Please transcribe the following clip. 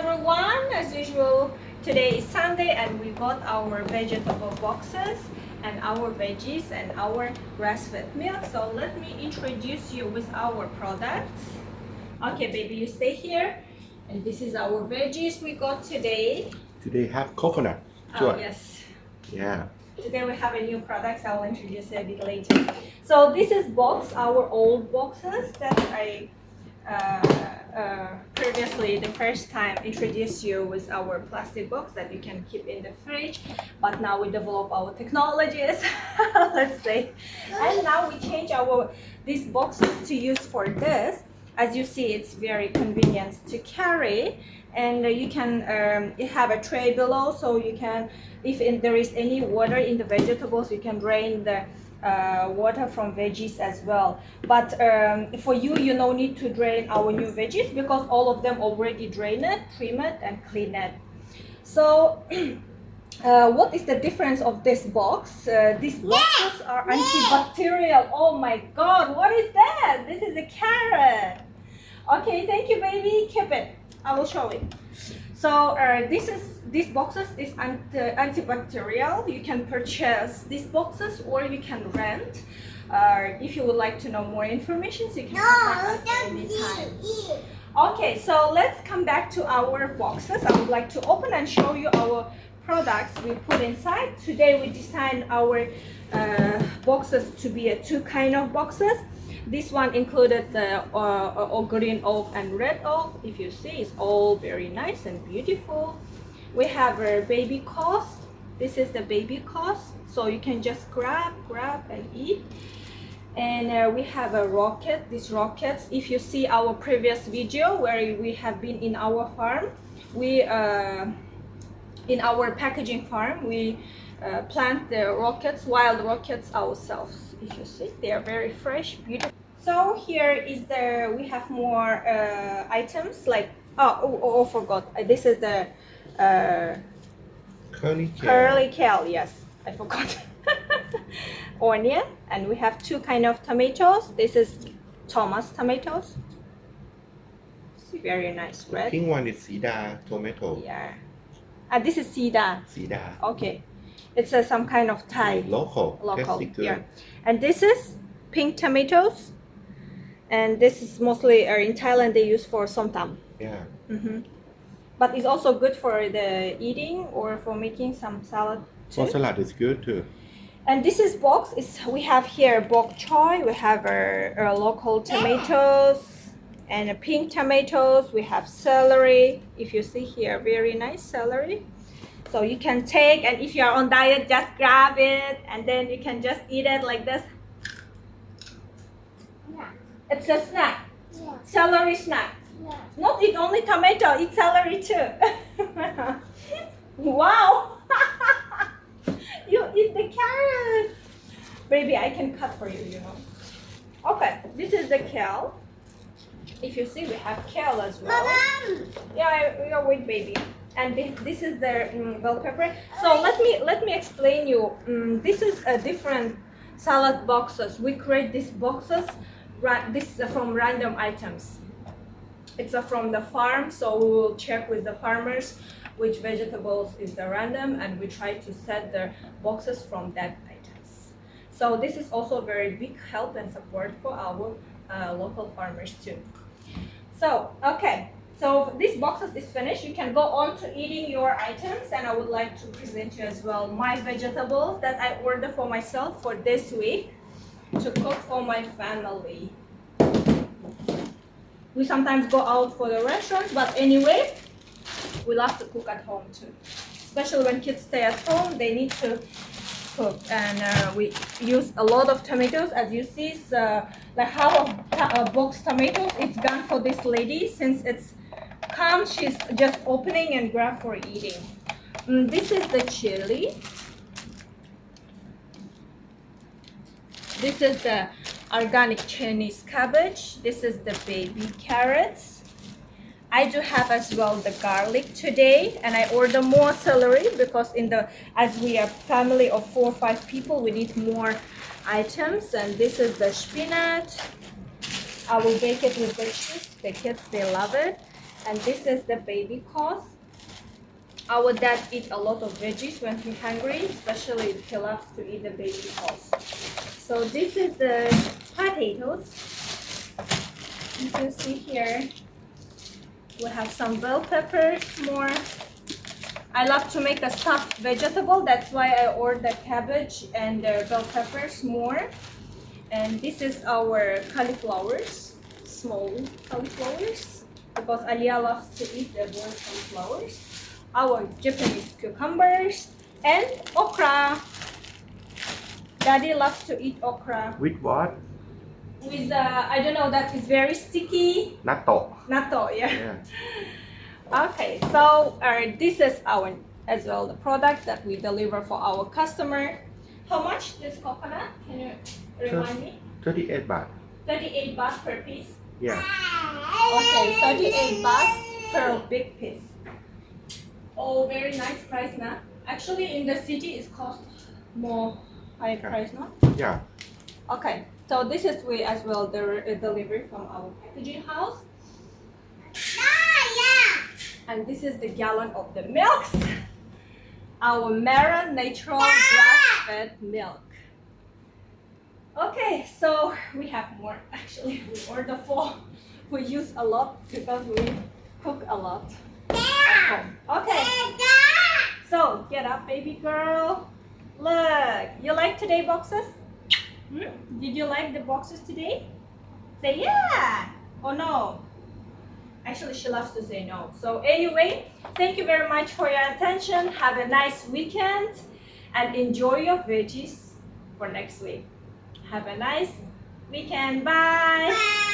everyone, as usual, today is Sunday and we got our vegetable boxes and our veggies and our grass-fed milk. So let me introduce you with our products. Okay, baby, you stay here. And this is our veggies we got today. Today have coconut. Oh, yes. Yeah. Today we have a new product. I'll introduce it a bit later. So this is our old boxes that I previously, the first time, introduced you with our plastic box that you can keep in the fridge. But now we develop our technologies, let's say. And now we change these boxes to use for this. As you see, it's very convenient to carry. And you can have a tray below, so you can, if there is any water in the vegetables, you can drain the water from veggies as well. But for you no need to drain our new veggies because all of them already drained, trimmed, and cleaned. So what is the difference of this box? These boxes are antibacterial. Oh my God, what is that? This is a carrot. Okay, thank you, baby. Keep it. I will show it. So these boxes is antibacterial. You can purchase these boxes or you can rent. If you would like to know more information, so you can contact us anytime. Okay, so let's come back to our boxes. I would like to open and show you our products we put inside. Today we designed our boxes to be two kind of boxes. This one included the green oak and red oak. If you see, it's all very nice and beautiful. We have a baby cost. This is the baby cost, so you can just grab and eat. And we have a rocket. These rockets, if you see our previous video where we have been in our farm, in our packaging farm, we plant the rockets, wild rockets ourselves. If you see, they are very fresh, beautiful. So here is we have more items like, forgot. This is the curly kale, yes, I forgot. Onion, and we have two kind of tomatoes. This is Thomas tomatoes. It's very nice, red. Pink one is Sida tomato. Yeah. This is Sida. Sida. Okay. It's some kind of Thai. Local. Yeah. And this is pink tomatoes. And this is mostly in Thailand they use for somtam. Yeah. But it's also good for the eating or for making some salad too. For salad is good too. And this is we have here bok choy. We have our local tomatoes and pink tomatoes. We have celery. If you see here, very nice celery. So you can take, and if you are on diet, just grab it, and then you can just eat it like this. Yeah. It's a snack. Yeah. Celery snack. Yeah. Not eat only tomato, eat celery too. Wow. You eat the carrot. Baby, I can cut for you, Okay, this is the kale. If you see, we have kale as well. Mom. Yeah, wait, baby. And this is the bell pepper. So let me explain you. This is a different salad boxes. We create these boxes. This is from random items. It's from the farm, so we will check with the farmers which vegetables is the random, and we try to set the boxes from that items. So this is also a very big help and support for our local farmers too. So okay. So this boxes is finished. You can go on to eating your items, and I would like to present you as well my vegetables that I ordered for myself for this week to cook for my family. We sometimes go out for the restaurants, but anyway, we love to cook at home too. Especially when kids stay at home, they need to cook, and we use a lot of tomatoes. As you see, like half of a box tomatoes. It's gone for this lady since it's she's just opening and grab for eating. This is the chili. This is the organic Chinese cabbage. This is the baby carrots. I do have as well the garlic today, and I order more celery because as we are family of 4 or 5 people, we need more items. And this is the spinach. I will bake it with the cheese. The kids, they love it. And this is the baby cost. Our dad eat a lot of veggies when he's hungry, especially he loves to eat the baby cost. So this is the potatoes. You can see here, we have some bell peppers more. I love to make a stuffed vegetable, that's why I ordered cabbage and the bell peppers more. And this is our cauliflowers, small cauliflowers, because Alia loves to eat the boiled cauliflowers. Our Japanese cucumbers and okra. Daddy loves to eat okra. With what? With I don't know, that is very sticky. Natto. Natto, yeah. Yeah. Okay, so this is our as well the product that we deliver for our customer. How much this coconut? Can you remind me? 38 baht. 38 baht per piece. Yeah. Okay, 38 baht per big piece. Oh, very nice price, nah. Actually, in the city, it costs more high price, no? Yeah. Okay, so this is we as well the delivery from our packaging house. And this is the gallon of the milks. Our Mara natural grass-fed milk. Okay, so we have more. Actually, we order 4. We use a lot because we cook a lot at home. Okay. So get up, baby girl. Look, you like today boxes? Did you like the boxes today? Say yeah or no. Actually, she loves to say no. So anyway, thank you very much for your attention. Have a nice weekend and enjoy your veggies for next week. Have a nice weekend. Bye.